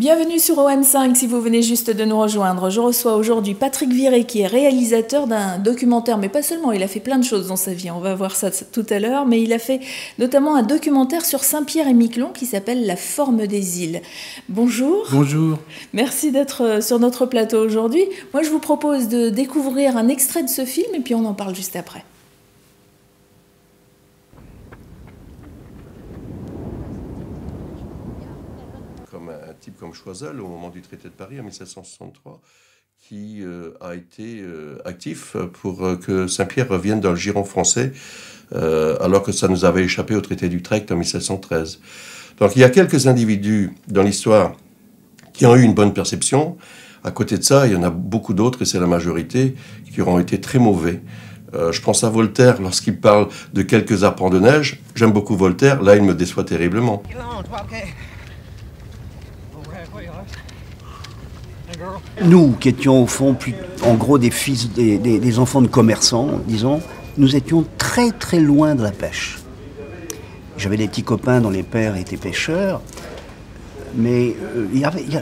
Bienvenue sur OM5 si vous venez juste de nous rejoindre. Je reçois aujourd'hui Patrick Viré qui est réalisateur d'un documentaire, mais pas seulement, il a fait plein de choses dans sa vie, on va voir ça tout à l'heure, mais il a fait notamment un documentaire sur Saint-Pierre-et-Miquelon qui s'appelle La forme des îles. Bonjour. Bonjour. Merci d'être sur notre plateau aujourd'hui. Moi je vous propose de découvrir un extrait de ce film et puis on en parle juste après. Un type comme Choiseul, au moment du traité de Paris en 1763, qui a été actif pour que Saint-Pierre revienne dans le giron français, alors que ça nous avait échappé au traité d'Utrecht en 1713. Donc il y a quelques individus dans l'histoire qui ont eu une bonne perception. À côté de ça, il y en a beaucoup d'autres, et c'est la majorité, qui auront été très mauvais. Je pense à Voltaire lorsqu'il parle de quelques arpents de neige. J'aime beaucoup Voltaire, là il me déçoit terriblement. Nous, qui étions au fond, en gros, des fils, des enfants de commerçants, disons, nous étions très très loin de la pêche. J'avais des petits copains dont les pères étaient pêcheurs, mais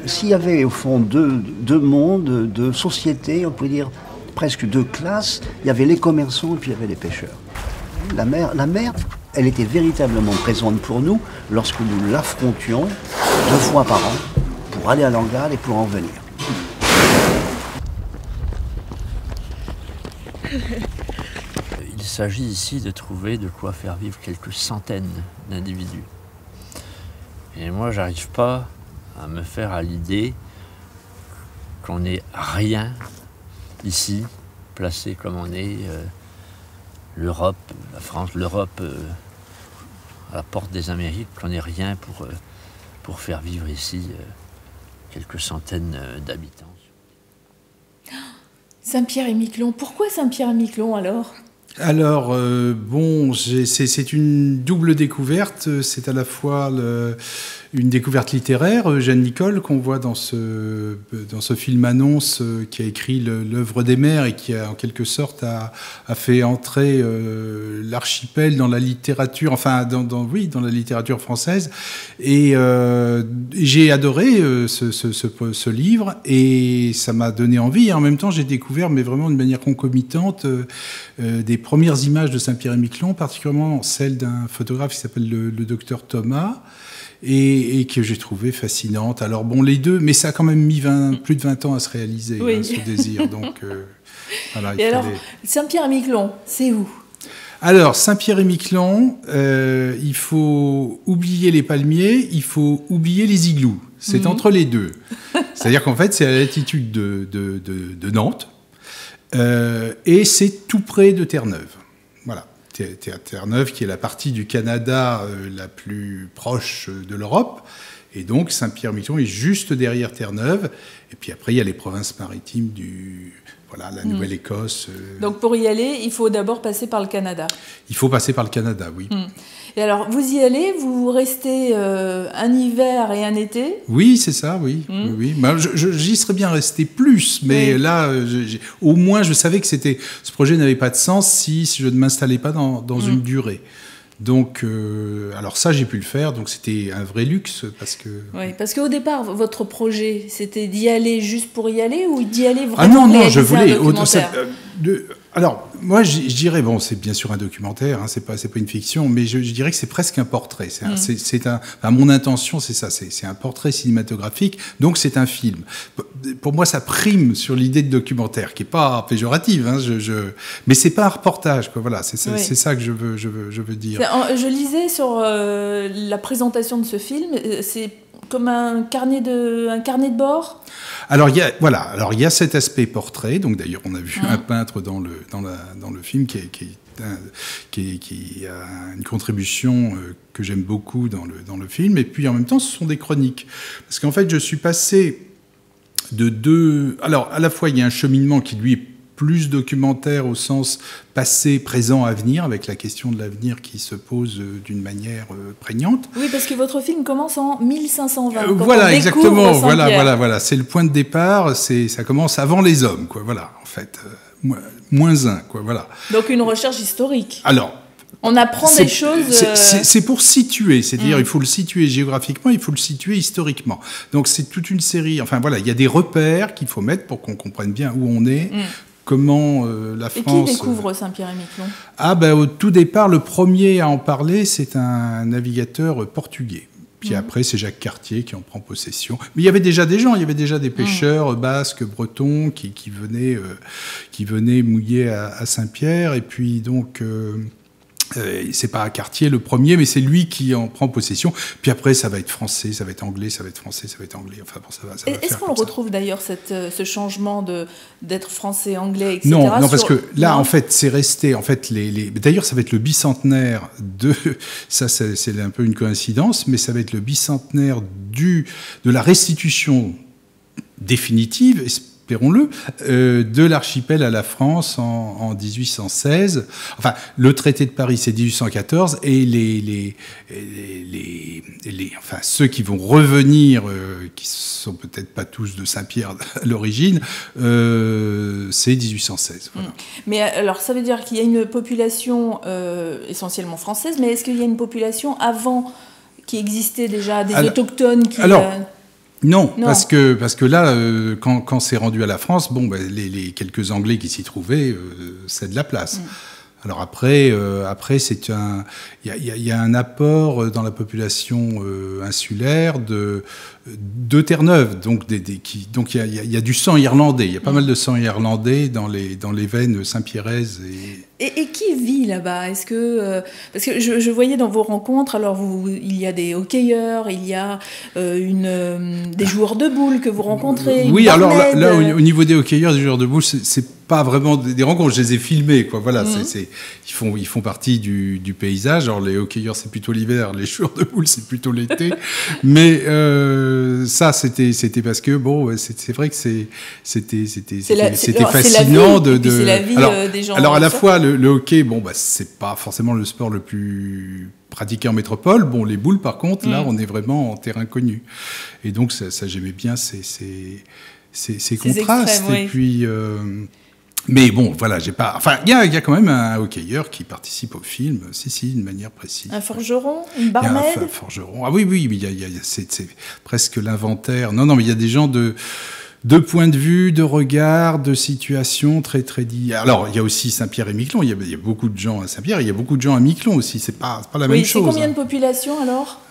s'il y avait au fond deux mondes, deux sociétés, on pourrait dire presque deux classes, il y avait les commerçants et puis il y avait les pêcheurs. La mer, elle était véritablement présente pour nous lorsque nous l'affrontions 2 fois par an pour aller à l'Angade et pour en venir. Il s'agit ici de trouver de quoi faire vivre quelques centaines d'individus. Et moi, j'arrive pas à me faire à l'idée qu'on n'ait rien ici, placé comme on est, l'Europe, la France, l'Europe à la porte des Amériques, qu'on n'ait rien pour faire vivre ici quelques centaines d'habitants. Saint-Pierre-et-Miquelon. Pourquoi Saint-Pierre-et-Miquelon alors ? Alors, c'est une double découverte. C'est à la fois une découverte littéraire, Eugène Nicole, qu'on voit dans ce film annonce, qui a écrit l'œuvre des mers et qui a en quelque sorte a fait entrer l'archipel dans la littérature, enfin dans la littérature française. Et j'ai adoré ce livre et ça m'a donné envie. Et en même temps, j'ai découvert, mais vraiment de manière concomitante, des premières images de Saint-Pierre-et-Miquelon, particulièrement celle d'un photographe qui s'appelle le docteur Thomas, et que j'ai trouvé fascinante. Alors bon, les deux, mais ça a quand même mis plus de 20 ans à se réaliser, oui. Ce désir. Donc, voilà, alors, Saint-Pierre-et-Miquelon, c'est où ? Alors, Saint-Pierre-et-Miquelon, il faut oublier les palmiers, il faut oublier les igloos. C'est entre les deux. C'est-à-dire qu'en fait, c'est à la latitude de Nantes, et c'est tout près de Terre-Neuve. Voilà. Terre-Neuve, qui est la partie du Canada la plus proche de l'Europe. Et donc, Saint-Pierre-et-Miquelon est juste derrière Terre-Neuve. Et puis après, il y a les provinces maritimes la Nouvelle-Écosse. Donc, pour y aller, il faut d'abord passer par le Canada. Il faut passer par le Canada, oui. Et alors, vous y allez, vous restez un hiver et un été ? Oui, c'est ça, oui. Oui. Ben, j'y serais bien resté plus, mais là, au moins, je savais que ce projet n'avait pas de sens si je ne m'installais pas dans une durée. Donc, alors ça, j'ai pu le faire, donc c'était un vrai luxe, parce que... Oui, parce qu'au départ, votre projet, c'était d'y aller juste pour y aller, ou d'y aller vraiment non, je voulais... un documentaire ? Alors, moi, je dirais, bon, c'est bien sûr un documentaire, hein, c'est pas une fiction, mais je dirais que c'est presque un portrait. Mon intention, c'est ça, c'est un portrait cinématographique, donc c'est un film. Pour moi, ça prime sur l'idée de documentaire, qui est pas péjorative, hein, mais c'est pas un reportage, quoi. Voilà, c'est ça que je veux dire. Je lisais sur la présentation de ce film, c'est comme un carnet de bord. Alors il y a cet aspect portrait. Donc d'ailleurs on a vu un peintre dans le film qui a une contribution que j'aime beaucoup dans le film. Et puis en même temps ce sont des chroniques, parce qu'en fait je suis passé de deux. Alors à la fois il y a un cheminement qui lui est plus documentaire au sens passé, présent, avenir, avec la question de l'avenir qui se pose d'une manière prégnante. Oui, parce que votre film commence en 1520. Voilà, exactement. Voilà. C'est le point de départ. Ça commence avant les hommes, quoi. Voilà, en fait, -1, quoi. Voilà. Donc une recherche historique. Alors, On apprend des choses. C'est pour situer, c'est-à-dire il faut le situer géographiquement, il faut le situer historiquement. Donc c'est toute une série. Enfin voilà, il y a des repères qu'il faut mettre pour qu'on comprenne bien où on est. Comment la France... Et qui découvre Saint-Pierre-et-Miquelon ? Ah ben au tout départ, le premier à en parler, c'est un navigateur portugais. Puis après, c'est Jacques Cartier qui en prend possession. Mais il y avait déjà des gens, il y avait déjà des pêcheurs basques, bretons qui venaient mouiller à Saint-Pierre. Et puis donc... c'est pas Cartier le premier, mais c'est lui qui en prend possession. Puis après, ça va être français, ça va être anglais, ça va être français, ça va être anglais. Enfin, bon, ça va Est-ce qu'on le retrouve d'ailleurs, ce changement d'être français, anglais, etc. Non, parce que là, en fait, c'est resté. En fait, d'ailleurs, ça va être le bicentenaire de. Ça, c'est un peu une coïncidence, mais ça va être le bicentenaire de la restitution définitive, espérons-le, de l'archipel à la France en 1816. Enfin, le traité de Paris, c'est 1814, et enfin, ceux qui vont revenir, qui sont peut-être pas tous de Saint-Pierre à l'origine, c'est 1816. Voilà. Mais alors, ça veut dire qu'il y a une population essentiellement française, mais est-ce qu'il y a une population avant qui existait déjà, des autochtones qui... Non, parce que là, quand c'est rendu à la France, bon, ben, les quelques Anglais qui s'y trouvaient, c'est de la place. Alors après, il y a un apport dans la population insulaire de Terre-Neuve, donc il y a du sang irlandais. Il y a pas mal de sang irlandais dans les veines saint-pierraises Et qui vit là-bas ? Est-ce que parce que je voyais dans vos rencontres, alors il y a des hockeyeurs, il y a des joueurs de boules que vous rencontrez. Oui, alors là au niveau des hockeyeurs, des joueurs de boules, c'est pas vraiment des rencontres. Je les ai filmés, quoi. Voilà, ils font partie du paysage. Alors les hockeyeurs, c'est plutôt l'hiver, les joueurs de boules, c'est plutôt l'été. Mais ça, c'était parce que bon, c'est vrai que c'était fascinant c'est la vie des gens. Alors à la fois le hockey, bon bah c'est pas forcément le sport le plus pratiqué en métropole. Bon, les boules, par contre, là, on est vraiment en terrain connu. Et donc ça j'aimais bien ces contrastes. Extrêmes, et puis. Mais bon, voilà, j'ai pas. Enfin, il y a quand même un hockeyeur qui participe au film, d'une manière précise. Un forgeron, une barmaid. Un forgeron. Ah oui, mais c'est presque l'inventaire. Non, mais il y a des gens de points de vue, de regard, de situation très très dit. Alors, il y a aussi Saint-Pierre-et-Miquelon. Il y a beaucoup de gens à Saint-Pierre. Il y a beaucoup de gens à Miquelon aussi. C'est pas la même chose. C'est combien de population alors ?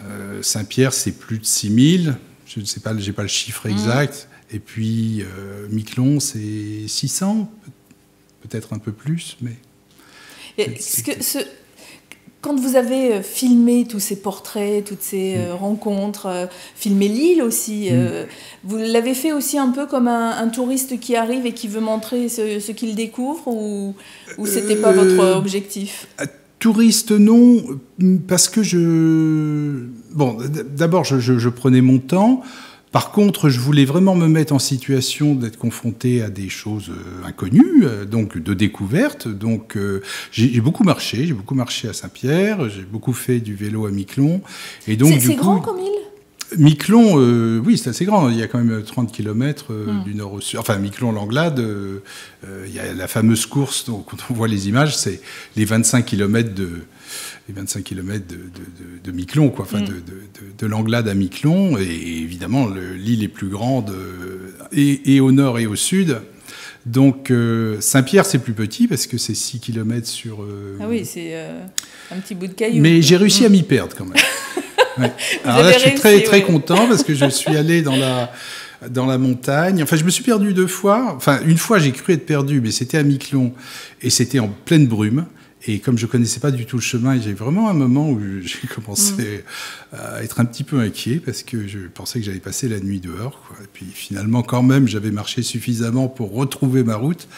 Saint-Pierre, c'est plus de 6000. Je ne sais pas, j'ai pas le chiffre exact. Et puis Miquelon, c'est 600. Peut-être un peu plus, mais... Quand vous avez filmé tous ces portraits, toutes ces rencontres, filmé l'île aussi, vous l'avez fait aussi un peu comme un touriste qui arrive et qui veut montrer ce qu'il découvre, ou c'était pas votre objectif ? Touriste, non, parce que d'abord, je prenais mon temps. Par contre, je voulais vraiment me mettre en situation d'être confronté à des choses inconnues, donc de découverte. Donc, j'ai beaucoup marché à Saint-Pierre, j'ai beaucoup fait du vélo à Miquelon. Et donc, c'est grand comme île ? Miquelon, oui, c'est assez grand. Il y a quand même 30 km du nord au sud. Enfin, Miquelon-Langlade, il y a la fameuse course, donc, quand on voit les images, c'est les 25 km de Miquelon, quoi, enfin de Langlade à Miquelon, et évidemment l'île est plus grande et au nord et au sud. Donc Saint-Pierre, c'est plus petit parce que c'est 6 km sur... Ah oui, c'est un petit bout de caillou. Mais j'ai réussi à m'y perdre quand même. Ouais. Alors là, je suis très content parce que je suis allé dans la montagne. Enfin, je me suis perdu 2 fois. Enfin, une fois, j'ai cru être perdu, mais c'était à Miquelon et c'était en pleine brume. Et comme je connaissais pas du tout le chemin, j'ai vraiment un moment où j'ai commencé à être un petit peu inquiet parce que je pensais que j'allais passer la nuit dehors, quoi. Et puis finalement, quand même, j'avais marché suffisamment pour retrouver ma route.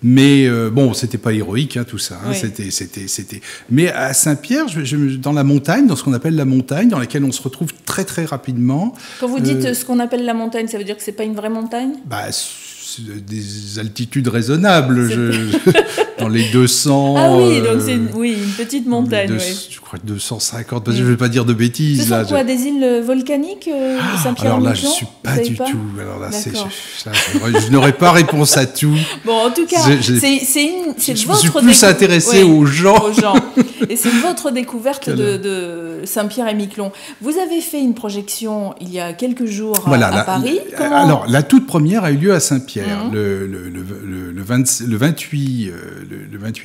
Mais bon, c'était pas héroïque, tout ça. Oui. C'était. Mais à Saint-Pierre, dans la montagne, dans ce qu'on appelle la montagne, dans laquelle on se retrouve très très rapidement. Quand vous dites ce qu'on appelle la montagne, ça veut dire que c'est pas une vraie montagne ? Bah, des altitudes raisonnables, dans les 200... Ah oui, donc c'est une petite montagne. Je crois que 250, parce que je ne vais pas dire de bêtises. Ce sont quoi, des îles volcaniques, Saint-Pierre-et-Miquelon? Alors là, je ne suis pas du tout. Alors là, je n'aurai pas réponse à tout. Bon, en tout cas, c'est je votre... Je suis plus intéressé aux gens. Et c'est votre découverte de Saint-Pierre-et-Miquelon. Vous avez fait une projection il y a quelques jours à Paris. Alors, la toute première a eu lieu à Saint-Pierre le 28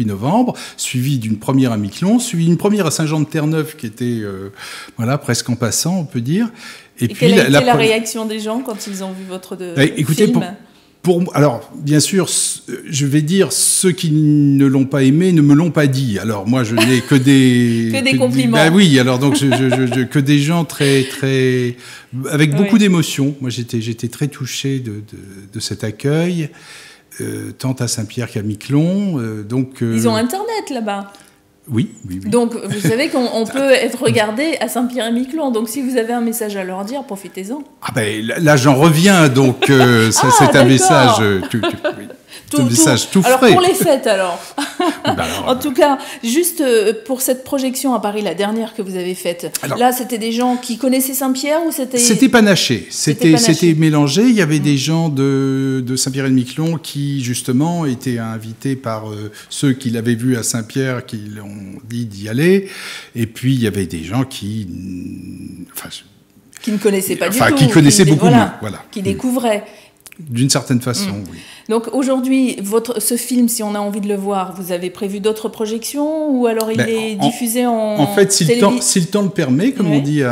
novembre, suivi d'une première à Miquelon, suivi d'une première à Saint-Jean-de-Terre-Neuve, qui était presque en passant, on peut dire. Et puis quelle a été la réaction des gens quand ils ont vu votre film ? Alors, bien sûr, je vais dire, ceux qui ne l'ont pas aimé ne me l'ont pas dit. Alors, moi, je n'ai que des... que des compliments. Oui, alors donc, que des gens très, très... avec beaucoup d'émotions. Moi, j'étais très touché de cet accueil, tant à Saint-Pierre qu'à Miquelon. Ils ont Internet, là-bas. Oui. Donc, vous savez qu'on peut être regardé à Saint-Pierre-et-Miquelon. Donc, si vous avez un message à leur dire, profitez-en. Ah ben là, j'en reviens. Donc, c'est un message tout frais. Alors, pour les fêtes, alors. En tout cas, juste pour cette projection à Paris, la dernière que vous avez faite, là, c'était des gens qui connaissaient Saint-Pierre ou c'était... C'était panaché. C'était mélangé. Il y avait des gens de Saint-Pierre-et-Miquelon qui, justement, étaient invités par ceux qui l'avaient vu à Saint-Pierre, qui l'ont dit d'y aller. Et puis, il y avait des gens qui ne connaissaient pas du tout. Qui connaissaient beaucoup moins. Voilà. Qui découvraient. D'une certaine façon, oui. Donc aujourd'hui, ce film, si on a envie de le voir, vous avez prévu d'autres projections ou alors il est diffusé en fait, si le temps le permet, comme on dit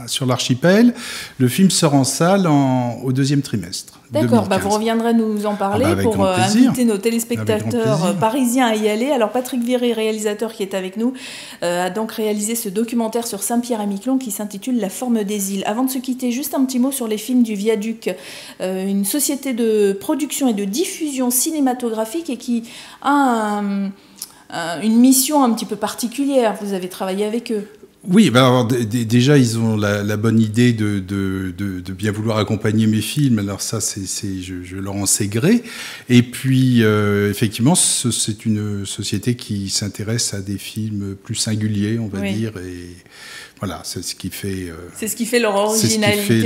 sur l'archipel, le film sort en salle au deuxième trimestre. D'accord, vous reviendrez nous en parler pour inviter nos téléspectateurs parisiens à y aller. Alors Patrick Viré, réalisateur qui est avec nous, a donc réalisé ce documentaire sur Saint-Pierre-et-Miquelon qui s'intitule La forme des îles. Avant de se quitter, juste un petit mot sur les films du Viaduc, une société de production et de diffusion cinématographique et qui a une mission un petit peu particulière. Vous avez travaillé avec eux. Oui, alors, déjà, ils ont la bonne idée de bien vouloir accompagner mes films. Alors ça, je leur en sais gré. Et puis, effectivement, c'est une société qui s'intéresse à des films plus singuliers, on va dire. Et voilà, c'est ce qui fait... c'est ce qui fait leur originalité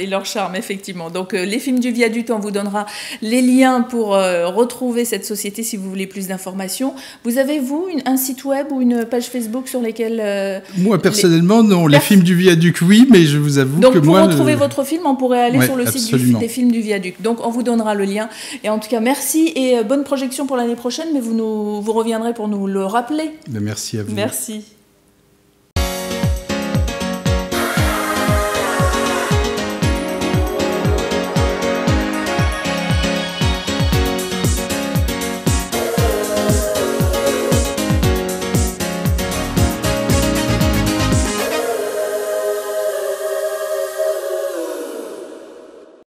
et leur charme, effectivement. Donc, les films du Viaduc, on vous donnera les liens pour retrouver cette société si vous voulez plus d'informations. Vous avez, vous, un site web ou une page Facebook sur lesquelles... Moi, personnellement, non. Les films du Viaduc, oui, mais je vous avoue que moi... Donc, pour retrouver votre film, on pourrait aller sur le site des films du Viaduc. Donc, on vous donnera le lien. Et en tout cas, merci et bonne projection pour l'année prochaine, mais vous reviendrez pour nous le rappeler. Merci à vous. Merci.